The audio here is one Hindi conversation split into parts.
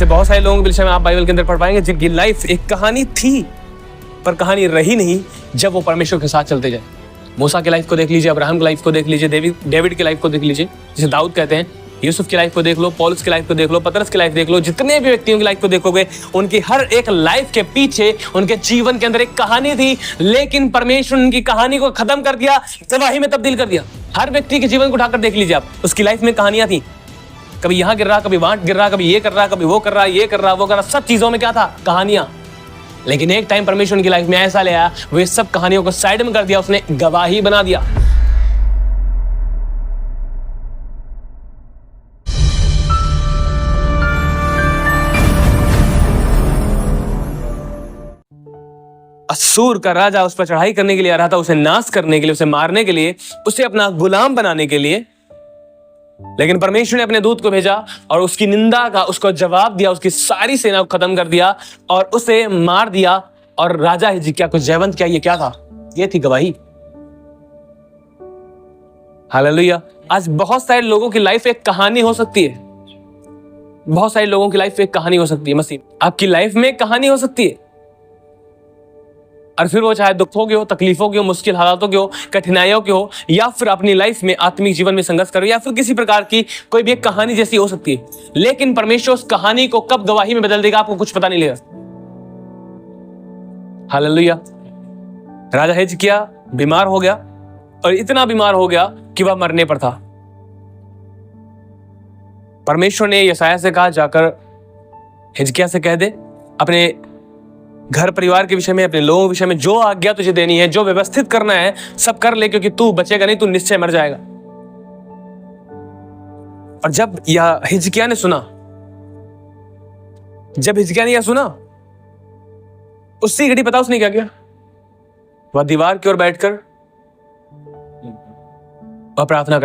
ऐसे बहुत सारे लोगों के विषय में आप बाइबल के अंदर पढ़ पाएंगे जिनकी लाइफ एक कहानी थी पर कहानी रही नहीं जब वो परमेश्वर के साथ चलते जाए। मूसा की लाइफ को देख लीजिए, अब्राहम की लाइफ को देख लीजिए, डेविड की लाइफ को देख लीजिए, जिसे दाऊद कहते हैं, यूसुफ की लाइफ को देख लो, पौलुस की लाइफ को देख लो, पतरस की लाइफ देख लो, जितने भी व्यक्तियों की लाइफ को देखोगे उनकी हर एक लाइफ के पीछे उनके जीवन के अंदर एक कहानी थी, लेकिन परमेश्वर उनकी कहानी को खत्म कर दिया, गवाही में तब्दील कर दिया। हर व्यक्ति के जीवन को उठाकर देख लीजिए आप, उसकी लाइफ में कहानियां थी। कभी यहां गिर रहा, कभी वहां गिर रहा, कभी ये कर रहा, कभी वो कर रहा, ये कर रहा, वो कर रहा, सब चीजों में क्या था? कहानियां। लेकिन एक टाइम परमेश्वर उनकी लाइफ में ऐसा ले आया, वो सब कहानियों को साइड में कर दिया, उसने गवाही बना दिया। असूर का राजा उस पर चढ़ाई करने के लिए आ रहा था, उसे नाश करने के लिए, उसे मारने के लिए, उसे अपना गुलाम बनाने के लिए। लेकिन परमेश्वर ने अपने दूत को भेजा और उसकी निंदा का उसको जवाब दिया, उसकी सारी सेना को खत्म कर दिया और उसे मार दिया और राजा हिजकिय्याह को जयवंत किया। ये क्या था? ये थी गवाही। हालेलुया। आज बहुत सारे लोगों की लाइफ एक कहानी हो सकती है, बहुत सारे लोगों की लाइफ एक कहानी हो सकती है। मसीह आपकी लाइफ में एक कहानी हो सकती है, और फिर वो चाहे दुखों की हो, तकलीफों की हो, मुश्किल हालातों की हो, कठिनाइयों की हो, या फिर अपनी लाइफ में आत्मिक जीवन में संघर्ष करो, या फिर किसी प्रकार की कोई भी एक कहानी जैसी हो सकती है। लेकिन परमेश्वर उस कहानी को कब गवाही में बदल देगा आपको कुछ पता नहीं लगेगा। हालेलुया। राजा हिजकिय्याह बीमार हो गया और इतना बीमार हो गया कि वह मरने पर था। परमेश्वर ने यशायाह से कहा, जाकर हिजकिय्याह से कह दे अपने घर परिवार के विषय में, अपने लोगों के विषय में जो आज्ञा तुझे देनी है, जो व्यवस्थित करना है, सब कर ले, क्योंकि तू बचेगा नहीं, तू निश्चय मर जाएगा। और जब हिजकिय्याह ने सुना, यह सुना, उसी घड़ी पता उसने क्या किया? वह दीवार की ओर बैठकर वह प्रार्थना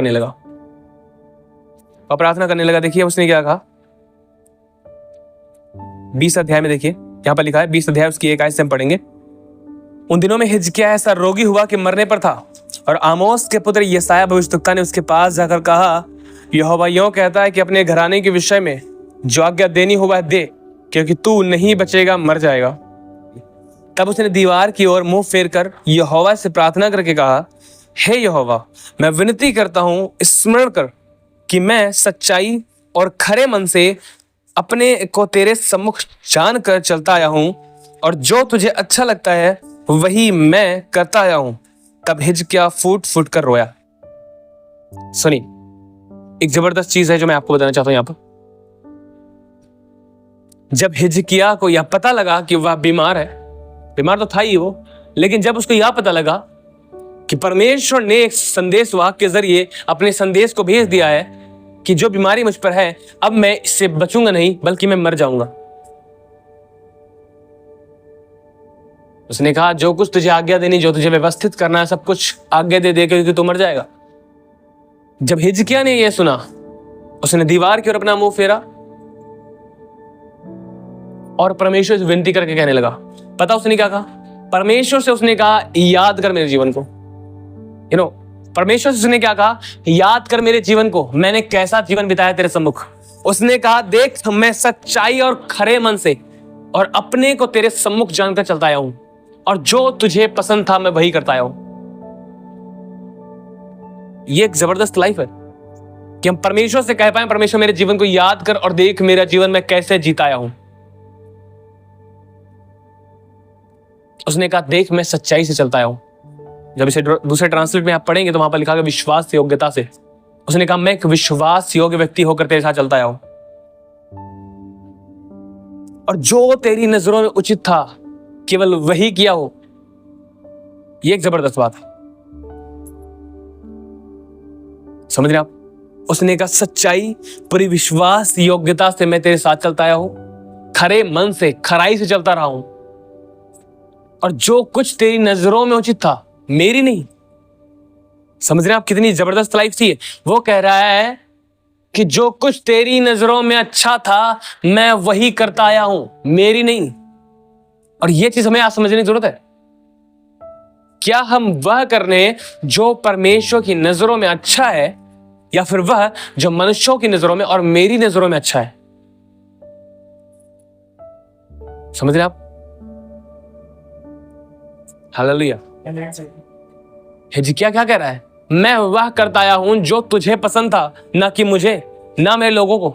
करने लगा। देखिए उसने क्या कहा, 20 अध्याय में देखिए, यहां पर लिखा है, 20 अध्याय उसकी 1 आयत से हम पढ़ेंगे। उन दिनों में हिजकिय्याह ऐसा रोगी हुआ कि मरने पर था, और आमोस के पुत्र यशायाह भविष्यद्वक्ता ने उसके पास जाकर कहा, यहोवा यों कहता है कि अपने घराने के विषय में जो आज्ञा देनी हो वह दे, क्योंकि तू नहीं बचेगा, मर जाएगा। तब उसने दीवार की ओर मुंह फेर कर यहोवा से प्रार्थना करके कहा, हे यहोवा, मैं विनती करता हूं, स्मरण कर कि मैं सच्चाई और खरे मन से अपने को तेरे सम्मुख जान कर चलता आया हूं, और जो तुझे अच्छा लगता है वही मैं करता आया हूं। तब हिजकिय्याह फूट फूट कर रोया। सुनी, एक जबरदस्त चीज है जो मैं आपको बताना चाहता हूं यहां पर। जब हिजकिय्याह को यह पता लगा कि वह बीमार है, बीमार तो था ही वो, लेकिन जब उसको यह पता लगा कि परमेश्वर ने एक संदेश वाहक के जरिए अपने संदेश को भेज दिया है कि जो बीमारी मुझ पर है, अब मैं इससे बचूंगा नहीं, बल्कि मैं मर जाऊंगा। उसने कहा, जो कुछ तुझे आज्ञा देनी, जो तुझे व्यवस्थित करना है, सब कुछ आज्ञा दे दे, क्योंकि तू मर जाएगा। जब हिजकिय्याह ने यह सुना, उसने दीवार की ओर अपना मुंह फेरा और परमेश्वर से विनती करके कहने लगा। पता उसने क्या कहा? परमेश्वर से उसने कहा, याद कर मेरे जीवन को। परमेश्वर से उसने क्या कहा? याद कर मेरे जीवन को, मैंने कैसा जीवन बिताया तेरे सम्मुख। उसने कहा, देख मैं सच्चाई और खरे मन से और अपने को तेरे सम्मुख जानकर चलता आया हूं, और जो तुझे पसंद था मैं वही करता आया हूं। ये एक जबरदस्त लाइफ है कि हम परमेश्वर से कह पाए, परमेश्वर मेरे जीवन को याद कर और देख मेरा जीवन मैं कैसे जीता आया हूं। उसने कहा, देख मैं सच्चाई से चलता आया हूं। जब इसे दूसरे ट्रांसलेट में आप पढ़ेंगे तो वहां पर लिखा है विश्वास से, योग्यता से। उसने कहा, मैं एक विश्वास योग्य व्यक्ति होकर तेरे साथ चलता आया हूं, और जो तेरी नजरों में उचित था केवल वही किया हो। ये एक जबरदस्त बात है, समझ रहे आप? उसने कहा, सच्चाई, पूरी विश्वास योग्यता से मैं तेरे साथ चलता आया हूं, खरे मन से, खराई से चलता रहा हूं, और जो कुछ तेरी नजरों में उचित था, मेरी नहीं। समझ रहे हैं आप कितनी जबरदस्त लाइफ थी? वो कह रहा है कि जो कुछ तेरी नजरों में अच्छा था मैं वही करता आया हूं, मेरी नहीं। और ये चीज हमें आज समझने की जरूरत है। क्या हम वह करने जो परमेश्वर की नजरों में अच्छा है, या फिर वह जो मनुष्यों की नजरों में और मेरी नजरों में अच्छा है? समझ रहे आप? हालेलुया। हिजकिय्याह क्या कह रहा है? मैं वह करता आया हूं जो तुझे पसंद था, ना कि मुझे, ना मेरे लोगों को।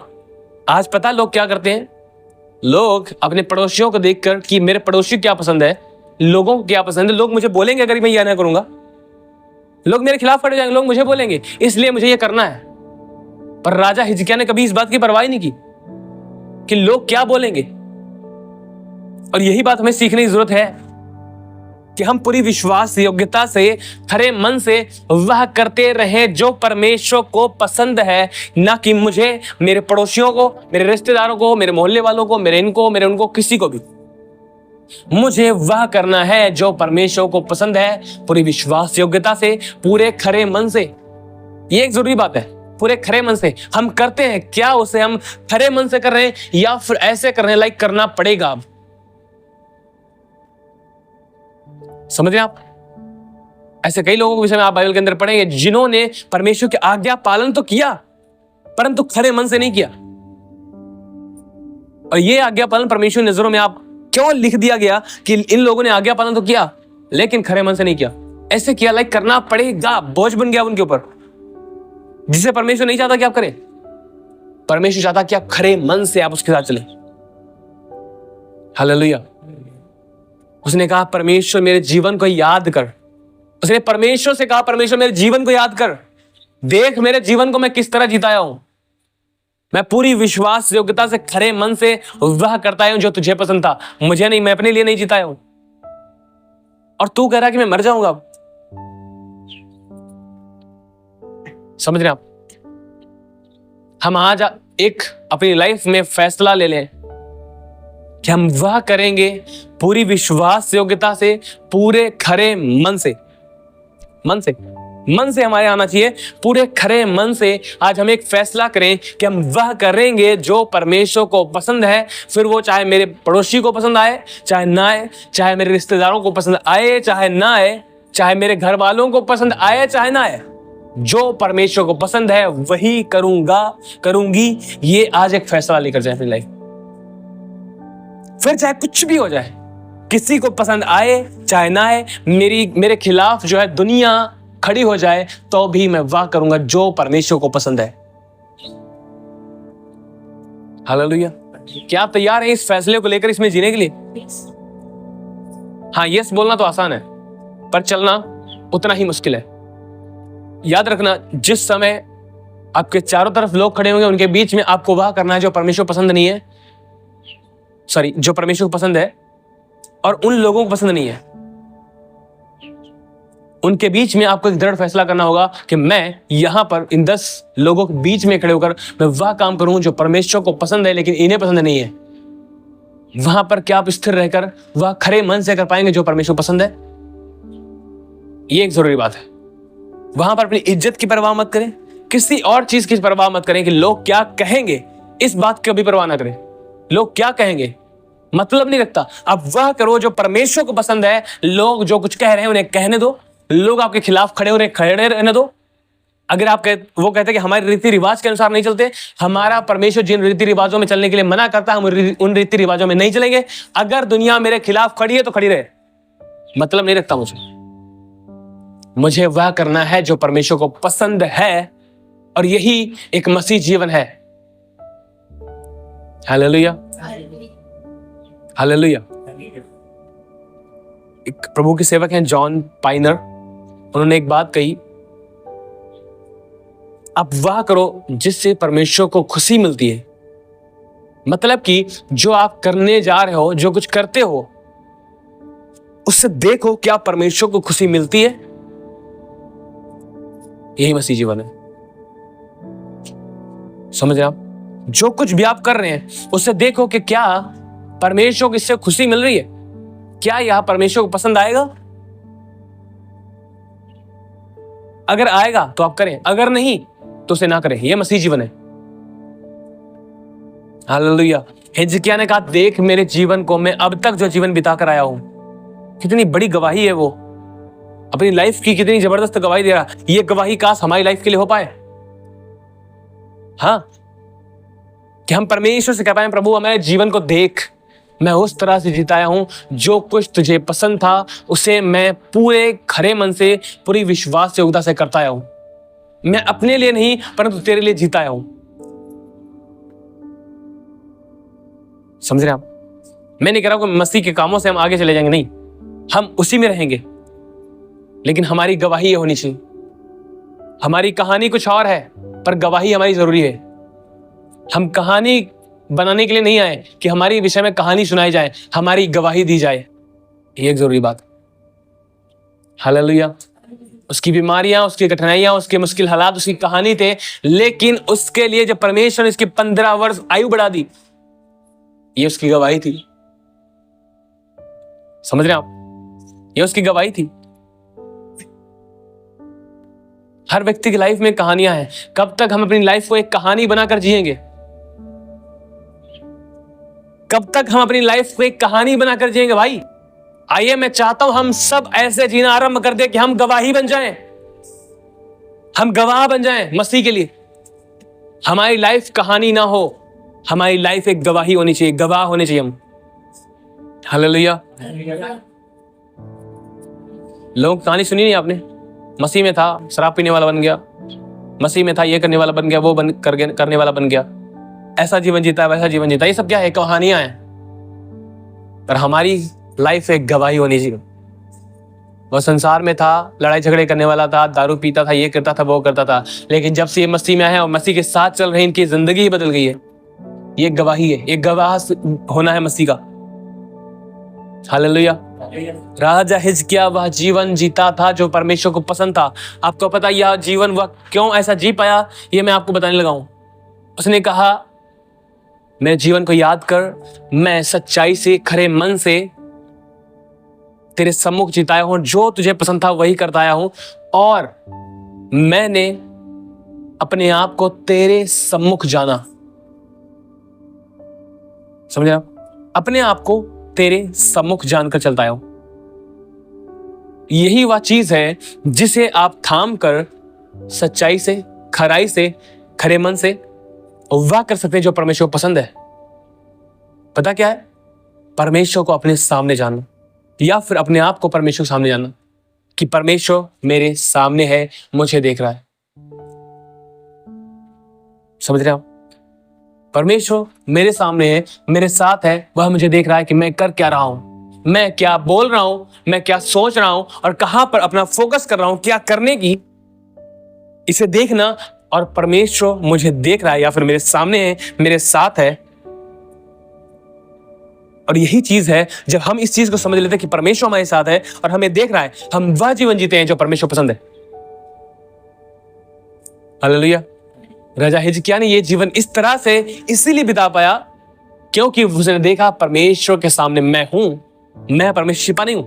आज पता है लोग क्या करते हैं? लोग अपने पड़ोसियों को देखकर कि मेरे पड़ोसी क्या पसंद है, लोगों को क्या पसंद है, लोग मुझे बोलेंगे अगर मैं यह ना करूंगा, लोग मेरे खिलाफ खड़े हो जाएंगे, लोग मुझे बोलेंगे, इसलिए मुझे यह करना है। पर राजा हिजकिय्याह ने कभी इस बात की परवाह नहीं की कि लोग क्या बोलेंगे। और यही बात हमें सीखने की जरूरत है कि हम पूरी विश्वास योग्यता से, खरे मन से वह करते रहे जो परमेश्वर को पसंद है, ना कि मुझे, मेरे पड़ोसियों को, मेरे रिश्तेदारों को, मेरे मोहल्ले वालों को, मेरे इनको, मेरे उनको, किसी को भी। मुझे वह करना है जो परमेश्वर को पसंद है, पूरी विश्वास योग्यता से, पूरे खरे मन से। ये एक जरूरी बात है, पूरे खरे मन से हम करते हैं क्या, उसे हम खरे मन से कर रहे हैं या फिर ऐसे कर रहे हैं लाइक करना पड़ेगा। अब समझ रहे हैं आप? ऐसे कई लोगों के विषय में आप बाइबल के अंदर पढ़ेंगे जिन्होंने परमेश्वर की आज्ञा पालन तो किया परंतु खरे मन से नहीं किया। और ये आज्ञा पालन परमेश्वर की नजरों में आप क्यों लिख दिया गया कि इन लोगों ने आज्ञा पालन तो किया लेकिन खरे मन से नहीं किया। ऐसे किया लाइक करना पड़ेगा, बोझ बन गया उनके ऊपर, जिसे परमेश्वर नहीं चाहता कि आप करें। परमेश्वर चाहता कि आप खरे मन से आप उसके साथ चलें। हालेलुया। उसने कहा परमेश्वर मेरे जीवन को याद कर। उसने परमेश्वर से कहा परमेश्वर मेरे जीवन को याद कर, देख मेरे जीवन को मैं किस तरह जिताया हूं। मैं पूरी विश्वास योग्यता से, खरे मन से वह करता हूं जो तुझे पसंद था, मुझे नहीं, मैं अपने लिए नहीं जिताया हूं। और तू कह रहा कि मैं मर जाऊंगा अब। समझ रहे आप? हम आज एक अपनी लाइफ में फैसला ले लें कि हम वह करेंगे पूरी विश्वास योग्यता से, पूरे खरे मन से। मन से हमारे आना चाहिए, पूरे खरे मन से। आज हम एक फैसला करें कि हम वह करेंगे जो परमेश्वर को पसंद है, फिर वो चाहे मेरे पड़ोसी को पसंद आए चाहे ना आए, चाहे मेरे रिश्तेदारों को पसंद आए चाहे ना आए, चाहे मेरे घर वालों को पसंद आए चाहे ना आए। जो परमेश्वर को पसंद है वही करूंगा, करूंगी। ये आज एक फैसला लेकर जाए अपनी लाइफ। फिर चाहे कुछ भी हो जाए, किसी को पसंद आए चाहे ना आए, मेरे खिलाफ जो है दुनिया खड़ी हो जाए, तो भी मैं वह करूंगा जो परमेश्वर को पसंद है। हालेलुया। क्या आप तैयार हैं इस फैसले को लेकर इसमें जीने के लिए? हाँ, यस बोलना तो आसान है पर चलना उतना ही मुश्किल है। याद रखना, जिस समय आपके चारों तरफ लोग खड़े होंगे उनके बीच में आपको वह करना है जो परमेश्वर पसंद नहीं है, जो परमेश्वर को पसंद है और उन लोगों को पसंद नहीं है। उनके बीच में आपको एक दृढ़ फैसला करना होगा कि मैं यहां पर इन 10 लोगों के बीच में खड़े होकर मैं वह काम करूं जो परमेश्वर को पसंद है लेकिन इन्हें पसंद नहीं है। वहां पर क्या आप स्थिर रहकर वह खरे मन से कर पाएंगे जो परमेश्वर पसंद है? ये एक जरूरी बात है। वहां पर अपनी इज्जत की परवाह मत करें, किसी और चीज की परवाह मत करें कि लोग क्या कहेंगे, इस बात की कभी परवाह ना करें। लोग क्या कहेंगे मतलब नहीं रखता। आप वह करो जो परमेश्वर को पसंद है। लोग जो कुछ कह रहे हैं उन्हें कहने दो, लोग आपके खिलाफ खड़े हो रहे खड़े रहने दो। अगर वो कहते हैं कि हमारे रीति रिवाज के अनुसार नहीं चलते, हमारा परमेश्वर जिन रीति रिवाजों में चलने के लिए मना करता है हम उन रीति रिवाजों में नहीं चलेंगे। अगर दुनिया मेरे खिलाफ खड़ी है तो खड़ी रहे, मतलब नहीं रखता मुझे वह करना है जो परमेश्वर को पसंद है, और यही एक मसीह जीवन है। Hallelujah, hallelujah. एक प्रभु के सेवक हैं जॉन पाइनर, उन्होंने एक बात कही, आप वह करो जिससे परमेश्वर को खुशी मिलती है। मतलब कि जो आप करने जा रहे हो, जो कुछ करते हो, उससे देखो क्या परमेश्वर को खुशी मिलती है। यही मसीह जीवन है। समझ रहे आप? जो कुछ भी आप कर रहे हैं उससे देखो कि क्या परमेश्वर को इससे खुशी मिल रही है, क्या यह परमेश्वर को पसंद आएगा। अगर आएगा तो आप करें, अगर नहीं तो उसे ना करें। यह मसीह जीवन है। हालेलुया। हिजकिय्याह ने कहा देख मेरे जीवन को, मैं अब तक जो जीवन बिता कर आया हूं। कितनी बड़ी गवाही है वो, अपनी लाइफ की कितनी जबरदस्त गवाही दे रहा। ये गवाही काश हमारी लाइफ के लिए हो पाए। हाँ, कि हम परमेश्वर से कह पाए प्रभु हमारे जीवन को देख, मैं उस तरह से जीताया हूं जो कुछ तुझे पसंद था उसे मैं पूरे खरे मन से, पूरी विश्वास योग्यता से करता आया हूं। मैं अपने लिए नहीं परंतु तेरे लिए जीता आया हूं। समझ रहे आप? मैं नहीं कह रहा हूं कि मसीह के कामों से हम आगे चले जाएंगे, नहीं, हम उसी में रहेंगे, लेकिन हमारी गवाही ये होनी चाहिए। हमारी कहानी कुछ और है पर गवाही हमारी जरूरी है। हम कहानी बनाने के लिए नहीं आए कि हमारी विषय में कहानी सुनाई जाए, हमारी गवाही दी जाए, ये एक जरूरी बात। हालेलुया। उसकी बीमारियां, उसकी कठिनाइयां, उसके मुश्किल हालात उसकी कहानी थे, लेकिन उसके लिए जब परमेश्वर ने इसकी 15 वर्ष आयु बढ़ा दी, ये उसकी गवाही थी। समझ रहे हैं आप? ये उसकी गवाही थी। हर व्यक्ति की लाइफ में कहानियां हैं। कब तक हम अपनी लाइफ को एक कहानी बनाकर जिएंगे? कब तक हम अपनी लाइफ को एक कहानी बनाकर जिएंगे भाई? आइए, मैं चाहता हूं हम सब ऐसे जीना आरंभ कर दे कि हम गवाही बन जाएं, हम गवाह बन जाएं मसीह के लिए। हमारी लाइफ कहानी ना हो, हमारी लाइफ एक गवाही होनी चाहिए, गवाह होने चाहिए हम। हालेलुया। लोगों की कहानी सुनी नहीं आपने? मसीह में था, शराब पीने वाला बन गया, मसीह में था, ये करने वाला बन गया, वो करने वाला बन गया, ऐसा जीवन जीता, वैसा जीवन जीता। ये सब क्या है? कहानियां हैं। पर हमारी लाइफ एक गवाही होनी चाहिए। वह संसार में था, लड़ाई झगड़े करने वाला था, दारू पीता था, ये करता था, वो करता था, लेकिन जब से ये मसीह में आए और मसीह के साथ चल रहे, इनकी जिंदगी ही बदल गई है। ये गवाही है, एक गवाह होना है मसीह का। हालेलुया। राजा हिजकिय्याह वह जीवन जीता था जो परमेश्वर को पसंद था। आपको पता यह जीवन वह क्यों ऐसा जी पाया, ये मैं आपको बताने लगा हूं। उसने कहा, मेरे जीवन को याद कर, मैं सच्चाई से, खरे मन से तेरे सम्मुख जिताया हूं, जो तुझे पसंद था वही करता आया हूं, और मैंने अपने आप को तेरे सम्मुख जाना। समझे आप? अपने आप को तेरे सम्मुख जानकर चलता आया हूं। यही वह चीज है जिसे आप थाम कर सच्चाई से, खराई से, खरे मन से वह कर सकते हैं जो परमेश्वर को पसंद है। पता क्या है? परमेश्वर को अपने सामने जानना, या फिर अपने आप को परमेश्वर के सामने जानना कि परमेश्वर मेरे सामने है, मुझे देख रहा है। समझ रहे आप? परमेश्वर मेरे सामने है, मेरे साथ है, वह मुझे देख रहा है कि मैं कर क्या रहा हूं, मैं क्या बोल रहा हूं, मैं क्या सोच रहा हूं और कहां पर अपना फोकस कर रहा हूं, क्या करने की, इसे देखना। और परमेश्वर मुझे देख रहा है या फिर मेरे सामने है, मेरे साथ है। और यही चीज है, जब हम इस चीज को समझ लेते हैं कि परमेश्वर हमारे साथ है और हमें देख रहा है, हम वह जीवन जीते हैं जो परमेश्वर पसंद है। हालेलुया। राजा हिजकिय्याह ने यह जीवन इस तरह से इसीलिए बिता पाया क्योंकि उसने देखा परमेश्वर के सामने मैं हूं, मैं परमेश्वर छिपा नहीं हूं।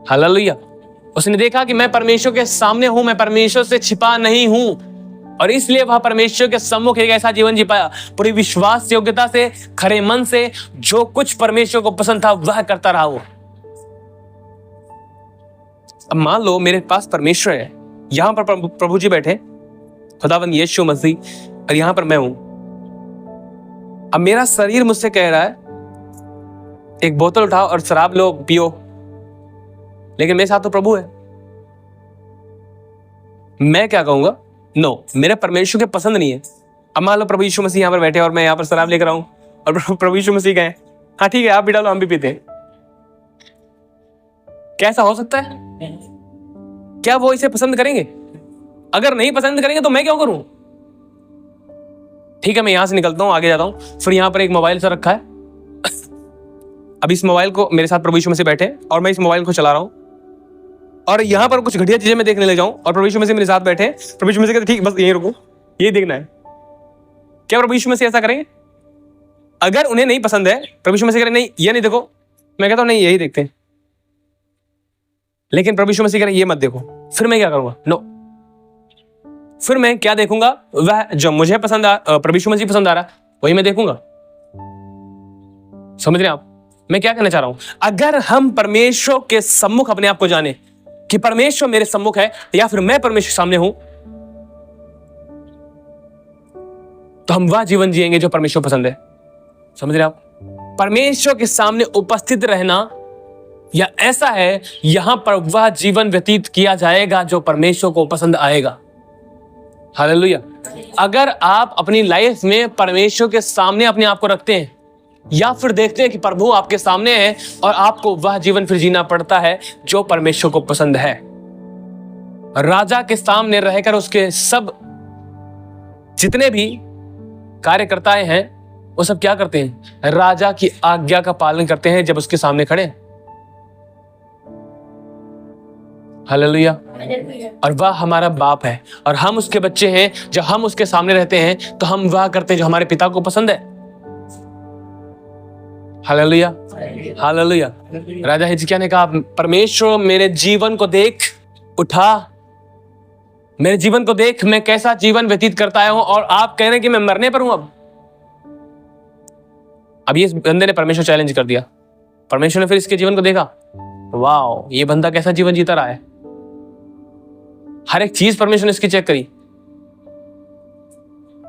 हालेलुया। उसने देखा कि मैं परमेश्वर के सामने हूं, मैं परमेश्वर से छिपा नहीं हूं, और इसलिए वह परमेश्वर के सम्मुख एक ऐसा जीवन जी पाया, पूरी विश्वास योग्यता से, खरे मन से, जो कुछ परमेश्वर को पसंद था वह करता रहा वो। अब मान लो मेरे पास परमेश्वर है, यहां पर प्रभु जी बैठे, खुदावंद यीशु मसीह, और यहां पर मैं हूं। अब मेरा शरीर मुझसे कह रहा है एक बोतल उठाओ और शराब लो, पियो, लेकिन मेरे साथ तो प्रभु है। मैं क्या कहूंगा? नो, मेरे परमेश्वर के पसंद नहीं है। अब मान लो प्रभु यीशु मसीह यहां पर बैठे और मैं यहां पर शराब लेकर आऊं और प्रभु यीशु मसीह कहें, हाँ ठीक है आप भी डालो, हम भी पीते हैं। क्या ऐसा हो सकता है? क्या वो इसे पसंद करेंगे? अगर नहीं पसंद करेंगे तो मैं क्यों करूं? ठीक है, मैं यहां से निकलता हूं, आगे जाता हूं। फिर यहां पर एक मोबाइल सा रखा है। अब इस मोबाइल को, मेरे साथ प्रभु यीशु मसीह बैठे और मैं इस मोबाइल को चला रहा हूं, और यहां पर कुछ घटिया चीजें मैं देखने लग जाऊं और प्रभु यीशु मसीह मेरे साथ बैठे। प्रभु यीशु मसीह कहते ठीक, बस यहीं रुको, ये देखना है। क्या प्रभु यीशु मसीह ऐसा करेंगे? अगर उन्हें नहीं पसंद है, प्रभु यीशु मसीह कह रहे नहीं ये नहीं देखो, मैं कहता हूं नहीं यही देखते हैं, लेकिन प्रभु यीशु मसीह कह रहे ये मत देखो, फिर मैं क्या करूंगा? नो, फिर मैं क्या देखूंगा? वह जो मुझे पसंद प्रभु यीशु मसीह पसंद आ रहा वही मैं देखूंगा। समझ रहे हैं आप मैं क्या कहना चाह रहा हूं? अगर हम परमेश्वर के सम्मुख अपने आप को जाने कि परमेश्वर मेरे सम्मुख है या फिर मैं परमेश्वर सामने हूं, तो हम वह जीवन जिएंगे जो परमेश्वर पसंद है। समझ रहे आप? परमेश्वर के सामने उपस्थित रहना या ऐसा है यहां पर वह जीवन व्यतीत किया जाएगा जो परमेश्वर को पसंद आएगा। हालेलुया। अगर आप अपनी लाइफ में परमेश्वर के सामने अपने आप को रखते हैं या फिर देखते हैं कि प्रभु आपके सामने है और आपको वह जीवन फिर जीना पड़ता है जो परमेश्वर को पसंद है। राजा के सामने रहकर उसके सब जितने भी कार्यकर्ताएं हैं वो सब क्या करते हैं? राजा की आज्ञा का पालन करते हैं जब उसके सामने खड़े। हालेलुया। और वह हमारा बाप है और हम उसके बच्चे हैं। जब हम उसके सामने रहते हैं तो हम वह करते हैं जो हमारे पिता को पसंद है। Hallelujah, hallelujah. राजा हिजकिय्याह ने कहा, परमेश्वर मेरे जीवन को देख, उठा, मेरे जीवन को देख, मैं कैसा जीवन व्यतीत करता आया हूं और आप कह रहे हैं कि मैं मरने पर हूं। अब ये बंदे ने परमेश्वर चैलेंज कर दिया। परमेश्वर ने फिर इसके जीवन को देखा, वाओ, ये बंदा कैसा जीवन जीता रहा है। हर एक चीज परमेश्वर ने इसकी चेक करी।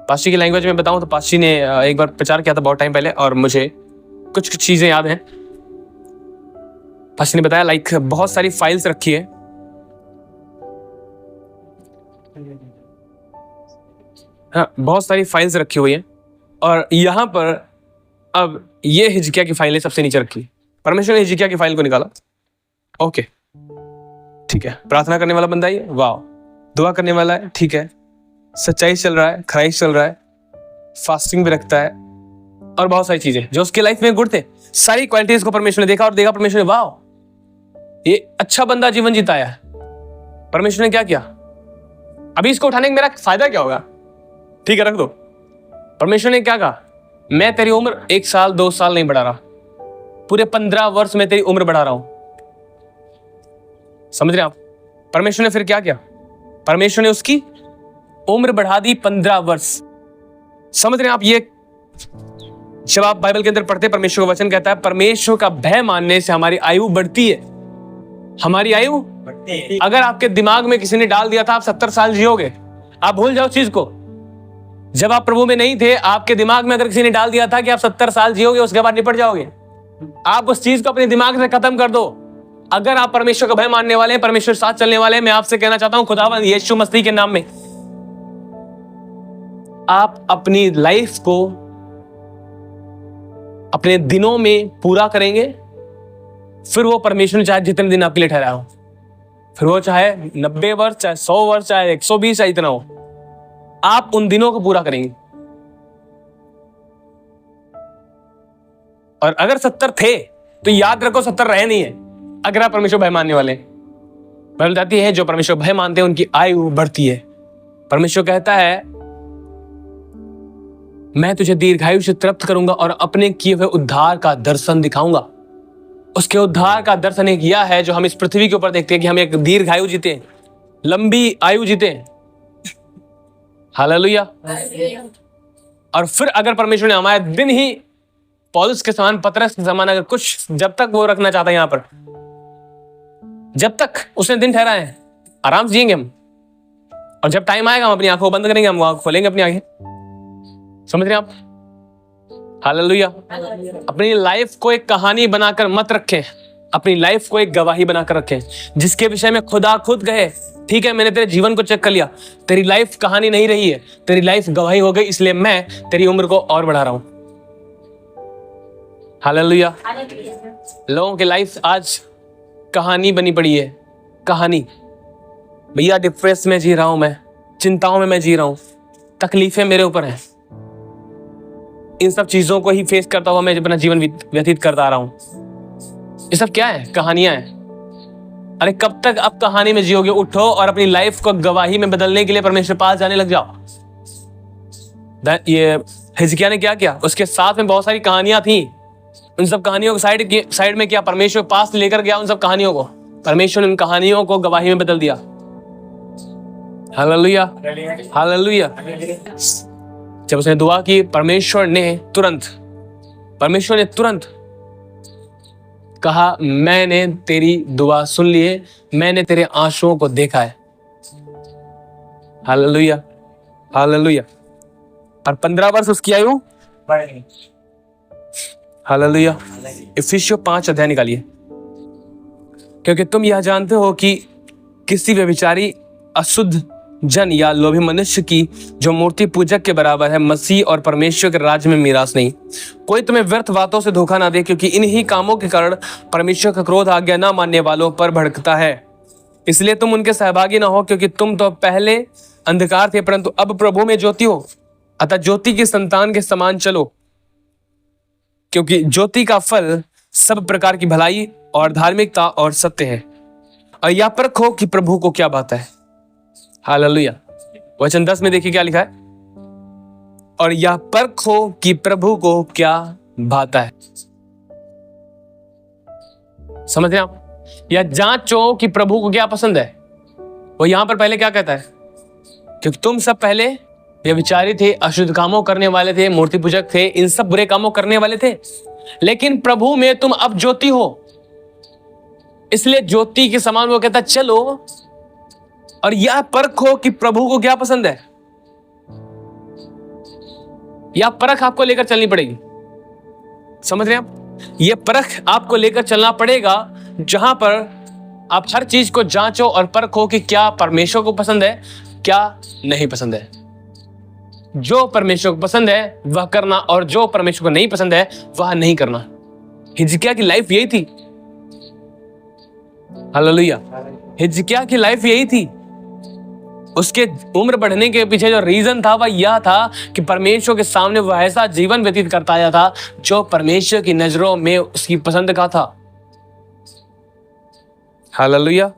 पास्टर की लैंग्वेज में बताऊं तो पास्टर ने एक बार प्रचार किया था बहुत टाइम पहले और मुझे कुछ चीजें याद हैं। पास्टर ने बताया लाइक बहुत सारी फाइल्स रखी है। हाँ, बहुत सारी फाइल्स रखी हुई है और यहां पर अब ये हिजकिय्याह की फाइलें सबसे नीचे रखी। परमेश्वर ने हिजकिय्याह की फाइल को निकाला। ओके, ठीक है, प्रार्थना करने वाला बंदा ही है, वाह, दुआ करने वाला है, ठीक है, सच्चाई चल रहा है, खराइश चल रहा है, फास्टिंग भी रखता है और बहुत सारी चीजें जो उसके लाइफ में गुड थे। सारी क्वालिटीज को परमेश्वर ने देखा और देखा परमेश्वर ने, वाह, ये अच्छा बंदा जीवन जीता है। परमेश्वर ने क्या किया? अभी इसको उठाने का मेरा फायदा क्या होगा? ठीक है, रख दो। परमेश्वर ने क्या कहा? मैं तेरी उम्र 1 साल 2 साल नहीं बढ़ा रहा, पूरे 15 वर्ष में तेरी उम्र बढ़ा रहा हूं। समझ रहे आप? परमेश्वर ने फिर क्या किया? परमेश्वर ने उसकी उम्र बढ़ा दी 15 वर्ष। समझ रहे हैं आप? ये जब आप बाइबल के अंदर पढ़ते, परमेश्वर का वचन कहता है परमेश्वर का भय मानने से हमारी आयु बढ़ती है। हमारी आयु अगर आपके दिमाग में किसी ने डाल दिया था आप 70 साल जियोगे, आप भूल जाओ चीज को। जब आप प्रभु में नहीं थे, आपके दिमाग में अगर किसी ने डाल दिया था कि आप 70 साल जियोगे, उसके बाद निपट जाओगे, आप उस चीज को अपने दिमाग से खत्म कर दो। अगर आप परमेश्वर का भय मानने वाले हैं, परमेश्वर साथ चलने वाले हैं, मैं आपसे कहना चाहता हूं खुदावंद यीशु मसीह के नाम में आप अपनी लाइफ को अपने दिनों में पूरा करेंगे। फिर वो परमेश्वर ने चाहे जितने दिन आपके लिए ठहराया हो, फिर वो चाहे 90 वर्ष, चाहे 100 वर्ष, चाहे 120, चाहे इतना हो, आप उन दिनों को पूरा करेंगे। और अगर 70 थे तो याद रखो 70 रहे नहीं है। अगर आप परमेश्वर भय मानने वाले, बाइबल बताती है जो परमेश्वर भय मानते हैं उनकी आयु बढ़ती है। परमेश्वर कहता है मैं तुझे दीर्घायु से तृप्त करूंगा और अपने किए हुए उद्धार का दर्शन दिखाऊंगा। उसके उद्धार का दर्शन एक यह है जो हम इस पृथ्वी के ऊपर देखते हैं कि हम एक दीर्घायु जीते, लंबी आयु जीते। हालेलुया। और फिर अगर परमेश्वर ने हमारे दिन ही पौलुस के समान, पतरस के समान, अगर कुछ जब तक वो रखना चाहता है यहां पर, जब तक उसने दिन ठहराए हैं, आराम से जिएंगे हम। और जब टाइम आएगा हम अपनी आंखों बंद करेंगे, हम वहां खोलेंगे अपनी आंखें। समझ रहे हैं आप? हालेलुया। अपनी लाइफ को एक कहानी बनाकर मत रखें, अपनी लाइफ को एक गवाही बनाकर रखें जिसके विषय में खुदा खुद कहे, ठीक है मैंने तेरे जीवन को चेक कर लिया, तेरी लाइफ कहानी नहीं रही है, तेरी लाइफ गवाही हो गई, इसलिए मैं तेरी उम्र को और बढ़ा रहा हूं। हालेलुया। लोगों की लाइफ आज कहानी बनी पड़ी है। कहानी, भैया डिप्रेस में जी रहा हूं, मैं चिंताओं में मैं जी रहा हूं, तकलीफें मेरे ऊपर हैं, इन सब चीजों को ही फेस करता हुआ मैं अपना जीवन व्यतीत करता आ रहा हूं। ये सब क्या है? कहानियां हैं। अरे कब तक आप कहानी में जियोगे? उठो और अपनी लाइफ को गवाही में बदलने के लिए परमेश्वर पास जाने लग जाओ। ये हिजकिय्याह ने क्या किया? उसके साथ में बहुत सारी कहानियां थी, उन सब कहानियों को साइड में किया, परमेश्वर पास लेकर गया उन सब कहानियों को। परमेश्वर ने उन कहानियों को गवाही में बदल दिया। Hallelujah, hallelujah. जब उसने दुआ की, परमेश्वर ने तुरंत कहा मैंने तेरी दुआ सुन ली है, मैंने तेरे आंसुओं को देखा है। Hallelujah, hallelujah. और 15 वर्ष उसकी आयु बढ़ गई। हालेलुया। इफिसियों 5 अध्याय निकालिए। क्योंकि तुम यह जानते हो कि किसी व्यभिचारी, अशुद्ध जन या लोभी मनुष्य की जो मूर्ति पूजक के बराबर है, मसीह और परमेश्वर के राज्य में मीरास नहीं। कोई तुम्हें व्यर्थ बातों से धोखा ना दे, क्योंकि इन्हीं कामों के कारण परमेश्वर का क्रोध आज्ञा ना मानने वालों पर भड़कता है। इसलिए तुम उनके सहभागी ना हो, क्योंकि तुम तो पहले अंधकार थे, परंतु अब प्रभु में ज्योति हो। अतः ज्योति की संतान के समान चलो, क्योंकि ज्योति का फल सब प्रकार की भलाई और धार्मिकता और सत्य है। और यह परखो कि प्रभु को क्या भाता है। हालेलुया। वचन 10 में देखिए क्या लिखा है, और यह परखो कि प्रभु को क्या भाता है। समझ रहे हैं आप? या जांचो कि प्रभु को क्या पसंद है। वो यहां पर पहले क्या कहता है, क्योंकि तुम सब पहले व्यभिचारी थे, अशुद्ध कामों करने वाले थे, मूर्ति पूजक थे, इन सब बुरे कामों करने वाले थे, लेकिन प्रभु में तुम अब ज्योति हो। इसलिए ज्योति के समान वो कहता चलो और यह परखो कि प्रभु को क्या पसंद है। यह परख आपको लेकर चलनी पड़ेगी। समझ रहे हैं आप? यह परख आपको लेकर चलना पड़ेगा, जहां पर आप हर चीज को जांचो और परखो कि क्या परमेश्वर को पसंद है, क्या नहीं पसंद है। जो परमेश्वर को पसंद है वह करना, और जो परमेश्वर को नहीं पसंद है वह नहीं करना। हिजकिय्याह की लाइफ यही थी। हालेलुया। हिजकिय्याह की लाइफ यही थी। उसके उम्र बढ़ने के पीछे जो रीजन था वह यह था कि परमेश्वर के सामने वह ऐसा जीवन व्यतीत करता आया था जो परमेश्वर की नजरों में उसकी पसंद का था। Hallelujah,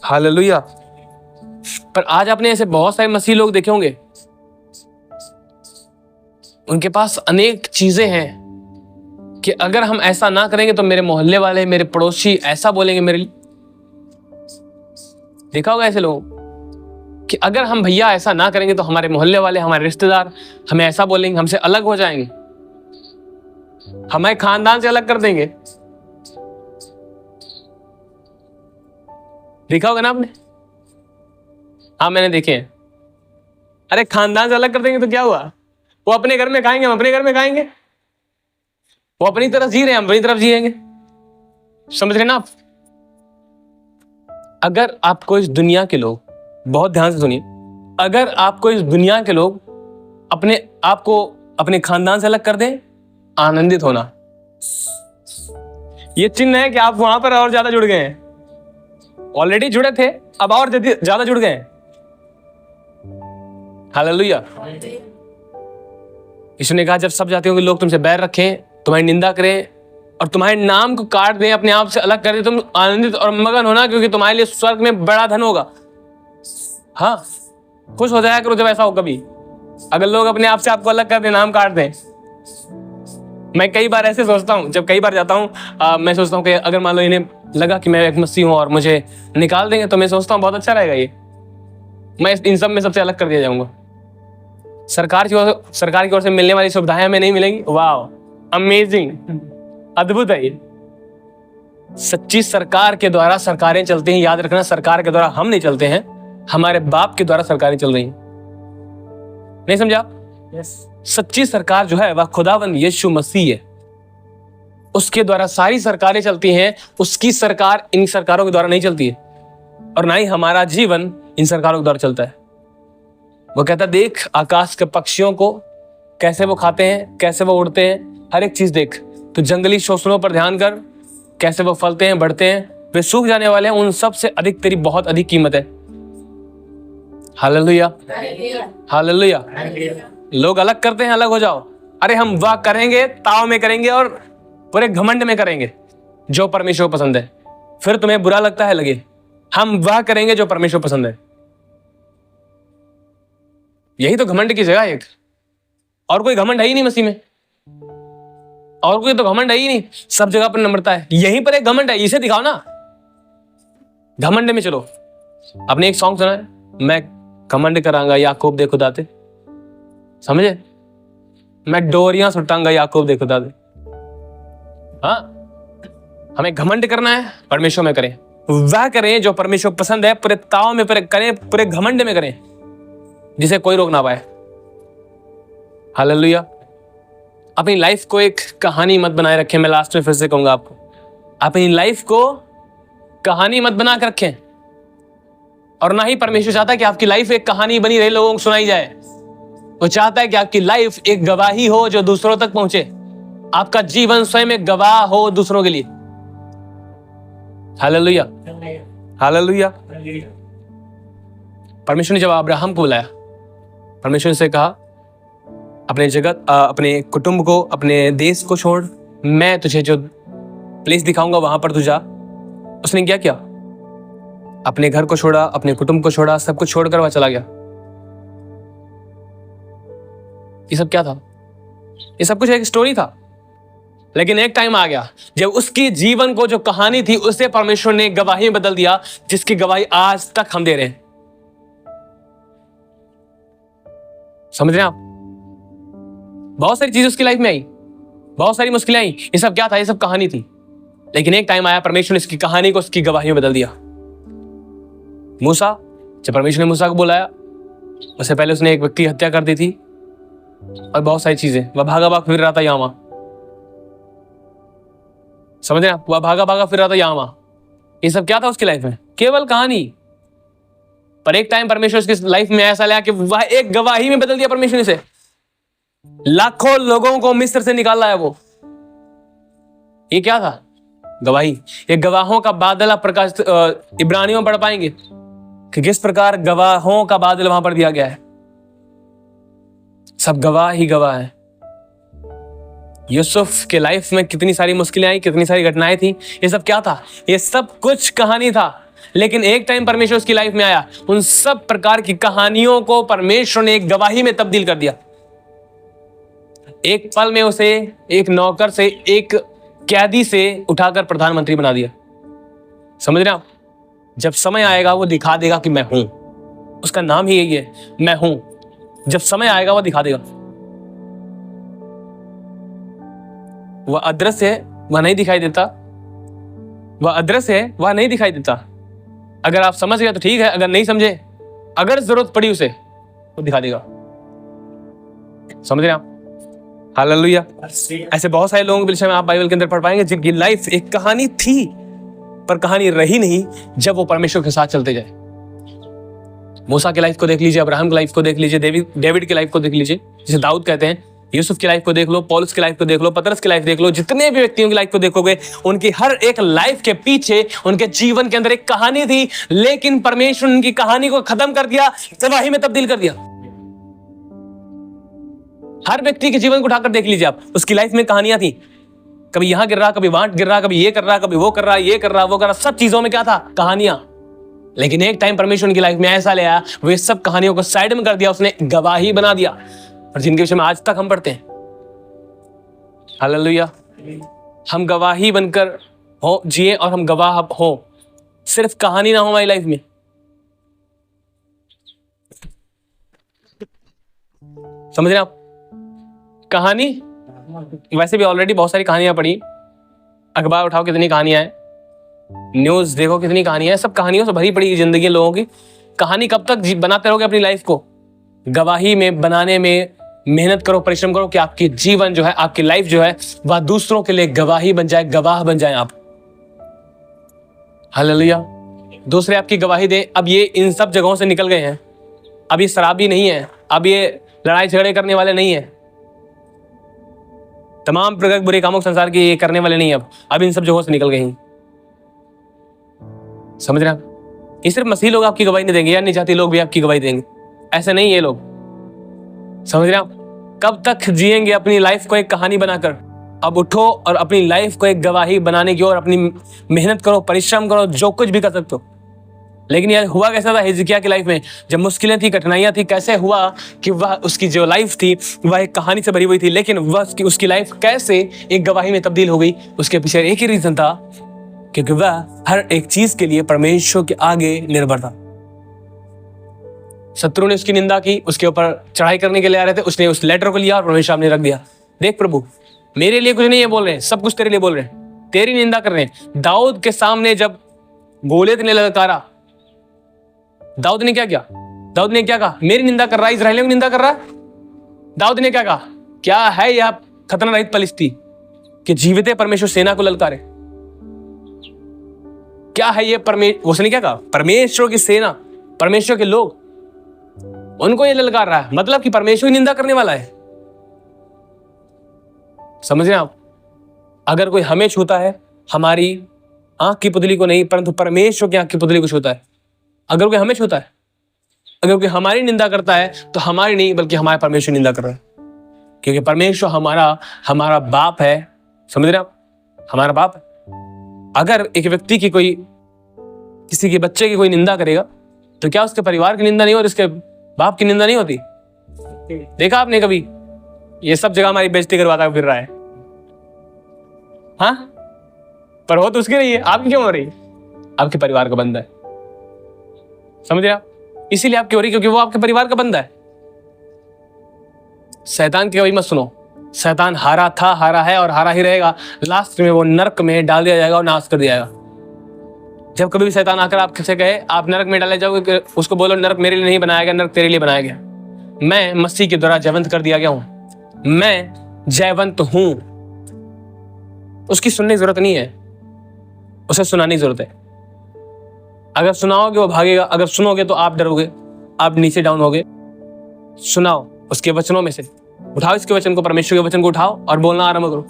hallelujah. पर आज आपने ऐसे बहुत सारे मसीह लोग देखे होंगे, उनके पास अनेक चीजें हैं कि अगर हम ऐसा ना करेंगे तो मेरे मोहल्ले वाले, मेरे पड़ोसी ऐसा बोलेंगे। मेरे देखा होगा ऐसे लोग कि अगर हम भैया ऐसा ना करेंगे तो हमारे मोहल्ले वाले, हमारे रिश्तेदार हमें ऐसा बोलेंगे, हमसे अलग हो जाएंगे, हमारे खानदान से अलग कर देंगे। देखा होगा ना आपने? हाँ, मैंने देखे हैं। अरे खानदान से अलग कर देंगे तो क्या हुआ? वो अपने घर में खाएंगे, हम अपने घर में खाएंगे। वो अपनी तरफ जी रहे हैं, हम अपनी तरफ जिएंगे। समझ रहे ना आप? अगर आपको इस दुनिया के लोग, बहुत ध्यान से सुनिए, अगर आपको इस दुनिया के लोग अपने आप को अपने खानदान से अलग कर दें, आनंदित होना। ये चिन्ह है कि आप वहां पर और ज्यादा जुड़ गए हैं। ऑलरेडी जुड़े थे, अब और ज्यादा जुड़ गए हैं। हालेलुया। यीशु ने कहा जब सब जातियों के लोग तुमसे बैर रखें, तुम्हारी निंदा करें और तुम्हारे नाम को काट दें, अपने आप से अलग कर दें, तुम आनंदित और मगन होना, क्योंकि तुम्हारे लिए स्वर्ग में बड़ा धन होगा। हाँ, खुश हो जाया करो जब ऐसा हो। कभी अगर लोग अपने आप से आपको अलग कर दें, नाम काट दें। मैं कई बार ऐसे सोचता हूँ, जब कई बार जाता हूँ, मैं सोचता हूँ कि अगर मान लो इन्हें लगा कि मैं एक मसीह हूँ और मुझे निकाल देंगे, तो मैं सोचता हूँ बहुत अच्छा रहेगा, ये मैं इन सब में सबसे अलग कर दिया जाऊंगा। सरकार की ओर से मिलने वाली सुविधाएं हमें नहीं मिलेंगी। वाह, अमेजिंग, अद्भुत है ये। सच्ची सरकार के द्वारा सरकारें चलती हैं। याद रखना, सरकार के द्वारा हम नहीं चलते हैं, हमारे बाप के द्वारा सरकारें चल रही हैं। नहीं समझा? सच्ची सरकार जो है वह खुदावंद यीशु मसीह है, उसके द्वारा सारी सरकारें चलती हैं। उसकी सरकार इन सरकारों के द्वारा नहीं चलती है, और ना ही हमारा जीवन इन सरकारों के द्वारा चलता है। वो कहता देख आकाश के पक्षियों को, कैसे वो खाते हैं, कैसे वो उड़ते हैं, हर एक चीज देख। तो जंगली शोषणों पर ध्यान कर, कैसे वो फलते हैं, बढ़ते हैं, वे सूख जाने वाले हैं, उन सब से अधिक तेरी बहुत अधिक कीमत है। Hallelujah, hallelujah. लोग अलग करते हैं, अलग हो जाओ। अरे हम वह करेंगे, ताव में करेंगे और पूरे घमंड में करेंगे जो परमेश्वर को पसंद है। फिर तुम्हें बुरा लगता है, लगे। हम वह करेंगे जो परमेश्वर को पसंद है। यही तो घमंड की जगह है एक। और कोई घमंड है ही नहीं मसीह में, और कोई तो घमंड है ही नहीं। सब जगह पर नम्रता है, यहीं पर एक घमंड है, इसे दिखाओ ना। घमंड में चलो। आपने एक सॉन्ग सुना है, मैं घमंड करांगा याकूब दे खुदा ते, समझे? मैं डोरियां सुटांगा याकूब दे खुदा ते। हाँ, हमें घमंड करना है, परमेश्वर में करें। वह करें जो परमेश्वर पसंद है, पूरे ताव में करें, पूरे घमंड में करें, जिसे कोई रोक ना पाए। हालेलुया। अपनी लाइफ को एक कहानी मत बनाए रखें। मैं लास्ट में फिर से कहूंगा आपको, अपनी लाइफ को कहानी मत बना कर रखें। और ना ही परमेश्वर चाहता है कि आपकी लाइफ एक कहानी बनी रहे, लोगों को सुनाई जाए। वो चाहता है कि आपकी लाइफ एक गवाही हो जो दूसरों तक पहुंचे। आपका जीवन स्वयं एक गवाह हो दूसरों के लिए। Hallelujah, hallelujah. परमेश्वर ने जब अब्राहम को बुलाया, परमेश्वर ने कहा अपने जगत, अपने कुटुंब को, अपने देश को छोड़, मैं तुझे जो प्लेस दिखाऊंगा वहां पर तू जा। उसने क्या किया? अपने घर को छोड़ा, अपने कुटुंब को छोड़ा, सब कुछ छोड़कर वहां चला गया। ये सब क्या था? ये सब कुछ एक स्टोरी था। लेकिन एक टाइम आ गया जब उसकी जीवन को जो कहानी थी उसे परमेश्वर ने गवाही में बदल दिया, जिसकी गवाही आज तक हम दे रहे हैं। समझ रहे हैं आप? बहुत सारी चीजें उसकी लाइफ में आई, बहुत सारी मुश्किलें आई। ये सब क्या था? ये सब कहानी थी। लेकिन एक टाइम आया, परमेश्वर ने इसकी कहानी को उसकी गवाही में बदल दिया। मूसा, जब परमेश्वर ने मूसा को बुलाया, उससे पहले उसने एक व्यक्ति की हत्या कर दी थी और बहुत सारी चीजें। वह भागा भाग फिर रहा था यहाँ वहां। समझ रहे हैं? वह भागा भागा फिर रहा था यहाँ वहां। ये सब क्या था उसकी लाइफ में? केवल कहानी। पर एक टाइम परमेश्वर उसकी लाइफ में ऐसा लाया कि वह एक गवाही में बदल दिया परमेश्वर ने से। लाखों लोगों को मिस्र से निकाला है वो। ये क्या था? गवाही। ये गवाहों का बादल आप प्रकाश इब्रानियों में पढ़ पाएंगे कि किस प्रकार गवाहों का बादल वहां पर दिया गया है। सब गवाह ही गवाह है। यूसुफ के लाइफ में कितनी सारी मुश्किलें आई, कितनी सारी घटनाएं थी। ये सब क्या था? ये सब कुछ कहानी था। लेकिन एक टाइम परमेश्वर उसकी लाइफ में आया, उन सब प्रकार की कहानियों को परमेश्वर ने एक गवाही में तब्दील कर दिया। एक पल में उसे एक नौकर से, एक कैदी से उठाकर प्रधानमंत्री बना दिया। समझ रहे आप? जब समय आएगा वो दिखा देगा कि मैं हूं। उसका नाम ही यही है, मैं हूं। जब समय आएगा वो दिखा देगा। वह अदृश्य है, वह नहीं दिखाई देता। वह अदृश्य है, वह नहीं दिखाई देता। अगर आप समझ गए तो ठीक है, अगर नहीं समझे, अगर जरूरत पड़ी उसे, वो दिखा देगा। समझ रहे आप? हालेलुया। ऐसे बहुत सारे लोगों के विषय में आप बाइबल के अंदर पढ़ पाएंगे जिनकी लाइफ एक कहानी थी, पर कहानी रही नहीं जब वो परमेश्वर के साथ चलते जाए। मूसा की लाइफ को देख लीजिए, अब्राहम की लाइफ को देख लीजिए, डेविड की लाइफ को देख लीजिए, जिसे दाऊद कहते हैं। यूसुफ की लाइफ को देख लो, पौलुस की लाइफ को देख लो, पतरस की लाइफ देख लो। जितने भी व्यक्तियों की लाइफ को देखोगे, उनकी हर एक लाइफ के पीछे, उनके जीवन के अंदर एक कहानी थी। लेकिन परमेश्वर ने उनकी कहानी को खत्म कर दिया, गवाही में तब्दील कर दिया। हर व्यक्ति के जीवन को उठाकर देख लीजिए आप, उसकी लाइफ में कहानियां थी। कभी यहां गिर रहा, कभी वहां गिर रहा, कभी ये कर रहा, कभी वो कर रहा, ये कर रहा, वो कर रहा। सब चीजों में क्या था? कहानियां। लेकिन एक टाइम परमेश्वर की लाइफ में ऐसा ले आया, वो सब कहानियों को साइड में कर दिया, उसने गवाही बना दिया, और जिनके विषय में आज तक हम पढ़ते हैं। हालेलुया। हम गवाही बनकर हो जिए, और हम गवाह हो, सिर्फ कहानी ना हो हमारी लाइफ में। समझ रहे आप? कहानी वैसे भी ऑलरेडी बहुत सारी कहानियां पढ़ी, अखबार उठाओ कितनी कहानियां हैं, न्यूज देखो कितनी कहानियां हैं, सब कहानियों से भरी पड़ी जिंदगी लोगों की। कहानी कब तक बनाते रहोगे अपनी लाइफ को? गवाही में बनाने में मेहनत करो, परिश्रम करो कि आपकी जीवन जो है, आपकी लाइफ जो है, वह दूसरों के लिए गवाही बन जाए, गवाह बन जाए आप। हालेलुया। दूसरे आपकी गवाही दे। अब ये इन सब जगहों से निकल गए हैं। अब ये शराबी नहीं है, अब ये लड़ाई झगड़े करने वाले नहीं है, तमाम प्रकार के बुरे कामों के संसार के ये करने वाले नहीं है। अब इन सब जगहों से निकल गए हैं। समझ रहे हैं? ये सिर्फ मसीह लोग आपकी गवाही नहीं देंगे, या नहीं चाहते लोग भी आपकी गवाही देंगे, ऐसे नहीं ये लोग। समझ रहे हैं आप? कब तक जिएंगे अपनी लाइफ को एक कहानी बनाकर? अब उठो और अपनी लाइफ को एक गवाही बनाने की ओर अपनी मेहनत करो, परिश्रम करो, जो कुछ भी कर सकते हो। लेकिन यह हुआ कैसा था हिजकिय्याह की लाइफ में? जब मुश्किलें थी, कठिनाइयां थी, कैसे हुआ कि वह, उसकी जो लाइफ थी वह एक कहानी से भरी हुई थी, लेकिन वह उसकी लाइफ कैसे एक गवाही में तब्दील हो गई? उसके पीछे एक ही रीजन था, क्योंकि वह हर एक चीज के लिए परमेश्वर के आगे निर्भर था। शत्रु ने उसकी निंदा की, उसके ऊपर चढ़ाई करने के लिए आ रहे थे, उसने उस लेटर को लिया और परमेश्वर सामने रख दिया। देख प्रभु, मेरे लिए कुछ नहीं है बोल रहे हैं, सब कुछ तेरे लिए बोल रहे हैं, तेरी निंदा कर रहे हैं। दाऊद के सामने जब गोलियत ने ललकारा, दाऊद ने क्या किया? दाऊद ने क्या कहा? मेरी निंदा कर रहा है, इस्राएलियों की निंदा कर रहा है। दाऊद ने क्या कहा? क्या है यह खतना रहित पलिश्ती कि जीवित परमेश्वर सेना को ललकारे। क्या है ये उसने क्या कहा? परमेश्वर की सेना, परमेश्वर के लोग, उनको ये ललकार रहा है, मतलब कि परमेश्वर की निंदा करने वाला है। समझ रहे हैं आप? अगर कोई हमें छूता है, हमारी आंख की पुतली को नहीं परंतु परमेश्वर की आंख की पुतली को छूता है। अगर कोई हमें छूता है, अगर कोई हमारी निंदा करता है तो हमारी नहीं बल्कि हमारे परमेश्वर निंदा कर रहा है, क्योंकि परमेश्वर हमारा बाप है। समझ रहे आप? हमारा बाप है। अगर एक व्यक्ति की किसी के बच्चे की कोई निंदा करेगा तो क्या उसके परिवार की निंदा नहीं होती, उसके बाप की निंदा नहीं होती? देखा आपने कभी? ये सब जगह हमारी बेइज्जती करवाता फिर रहा है। हाँ, पर हो तो उसकी रही है, आपकी क्यों हो रही है? आपके परिवार का बंदा है। समझ रहे आप? इसीलिए आपकी हो रही, क्योंकि वो आपके परिवार का बंदा है। शैतान की कभी मत सुनो। शैतान हारा था, हारा है और हारा ही रहेगा। लास्ट में वो नरक में डाल दिया जाएगा और नाश कर दिया जाएगा। जब कभी भी शैतान आकर आपसे कहे आप नरक में डाले जाओगे, उसको बोलो नरक मेरे लिए नहीं बनाया गया, नरक तेरे लिए बनाया गया। मैं मसीह के द्वारा जयवंत कर दिया गया हूं, मैं जयवंत हूं। उसकी सुनने की जरूरत नहीं है, उसे सुनाने की जरूरत है। अगर सुनाओगे वो भागेगा, अगर सुनोगे तो आप डरोगे, आप नीचे डाउन होगे। सुनाओ उसके वचनों में से, उठाओ इसके वचन को, परमेश्वर के वचन को उठाओ और बोलना आरंभ करो।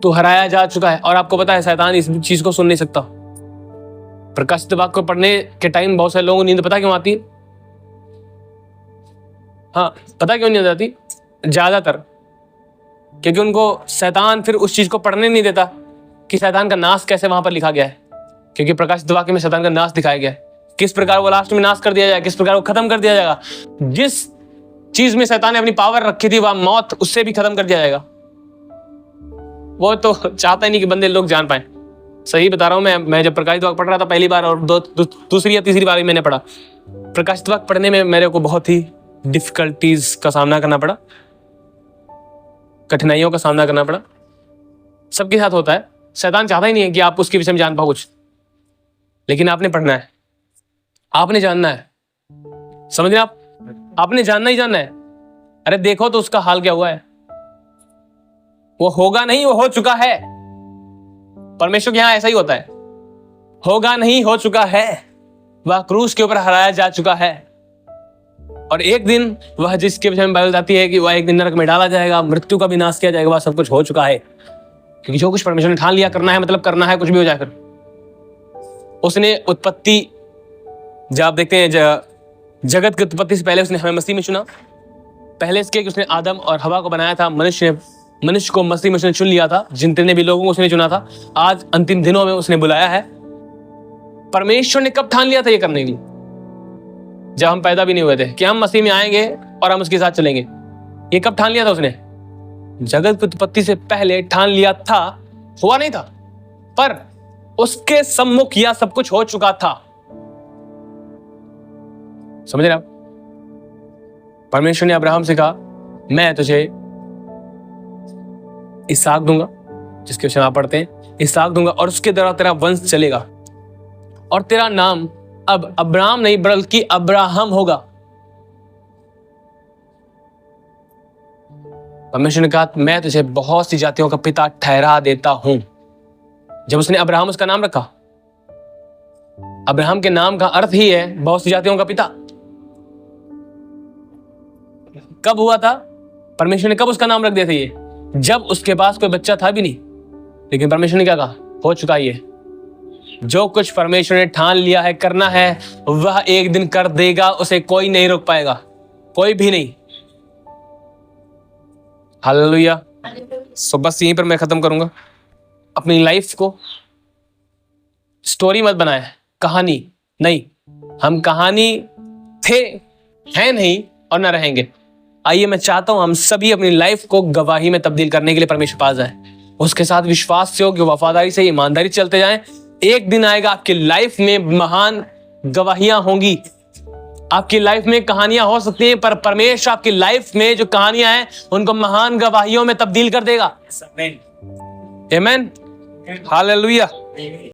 तो हराया जा चुका है और आपको पता है शैतान इस चीज को सुन नहीं सकता। प्रकाशित वाक्य को पढ़ने के टाइम बहुत सारे लोगों को नींद पता क्यों आती है? हाँ, पता क्यों नींद आती? ज्यादातर क्योंकि उनको शैतान फिर उस चीज को पढ़ने नहीं देता कि शैतान का नाश कैसे वहां पर लिखा गया है। क्योंकि प्रकाशित वाक्य में शैतान का नाश दिखाया गया है, किस प्रकार वो लास्ट में नाश कर दिया जाएगा, किस प्रकार वो खत्म कर दिया जाएगा। जिस चीज में शैतान ने अपनी पावर रखी थी वह मौत, उससे भी खत्म कर दिया जाएगा। वो तो चाहता ही नहीं कि बंदे लोग जान पाए। सही बता रहा हूं मैं जब प्रकाशित वाक्य पढ़ रहा था पहली बार और दूसरी या तीसरी बार मैंने पढ़ा, प्रकाशित वाक्य पढ़ने में मेरे को बहुत ही डिफिकल्टीज का सामना करना पड़ा, कठिनाइयों का सामना करना पड़ा। सबके साथ होता है। शैतान चाहता ही नहीं है कि आप उसके विषय में जान पाओ कुछ, लेकिन आपने पढ़ना है, आपने जानना है। समझ रहे आप? आपने जानना ही जानना है। अरे देखो तो उसका हाल क्या हुआ है। वो होगा नहीं, वो हो चुका है। परमेश्वर के यहां ऐसा ही होता है, होगा नहीं, हो चुका है। वह क्रूस के ऊपर हराया जा चुका है और एक दिन वह जिसके विषय में बाइबल बताती है कि वह एक दिन नरक में डाला जाएगा, मृत्यु का भी नाश किया जाएगा, वह सब कुछ हो चुका है। क्योंकि जो कुछ परमेश्वर ने ठान लिया करना है, मतलब करना है, कुछ भी हो जाए। फिर उसने उत्पत्ति, जब आप देखते हैं जगत की उत्पत्ति से पहले उसने हमें मसीह में चुना। पहले इसके कि उसने आदम और हवा को बनाया था, मनुष्य को मसीह में उसने चुन लिया था। जितने भी लोगों को उसने चुना था, आज अंतिम दिनों में उसने बुलाया है। परमेश्वर ने कब ठान लिया था ये करने के लिए? जब हम पैदा भी नहीं हुए थे कि हम मसीह में आएंगे और हम उसके साथ चलेंगे। ये कब ठान लिया था उसने? जगत की उत्पत्ति से पहले ठान लिया था। हुआ नहीं था, पर उसके सम्मुख यह सब कुछ हो चुका था। समझ रहे आप? परमेश्वर ने अब्राहम से कहा मैं तुझे इसहाक दूंगा, जिसके विषय में आप पढ़ते हैं, इसहाक दूंगा और उसके द्वारा तेरा वंश चलेगा और तेरा नाम अब अब्राहम नहीं बल्कि अब्राहम होगा। परमेश्वर ने कहा मैं तुझे बहुत सी जातियों का पिता ठहरा देता हूं। जब उसने अब्राहम उसका नाम रखा, अब्राहम के नाम का अर्थ ही है बहुत सी जातियों का पिता। कब हुआ था? परमेश्वर ने कब उसका नाम रख दिया था? ये जब उसके पास कोई बच्चा था भी नहीं, लेकिन परमेश्वर ने क्या कहा? हो चुका ये। जो कुछ परमेश्वर ने ठान लिया है करना है, वह एक दिन कर देगा, उसे कोई नहीं रोक पाएगा, कोई भी नहीं। हालेलुया। सो बस यहीं पर मैं खत्म करूंगा। अपनी लाइफ को स्टोरी मत बनाए, कहानी नहीं। हम कहानी थे, हैं नहीं और ना रहेंगे। आइए, मैं चाहता हूं हम सभी अपनी लाइफ को गवाही में तब्दील करने के लिए परमेश्वर पास जाए, उसके साथ विश्वास से हो कि वफादारी से, ईमानदारी चलते जाएं। एक दिन आएगा आपकी लाइफ में महान गवाहियां होंगी, आपकी लाइफ में कहानियां हो सकती हैं, पर परमेश्वर आपकी लाइफ में जो कहानियां हैं उनको महान गवाहियों में तब्दील कर देगा। आमीन। हालेलुया।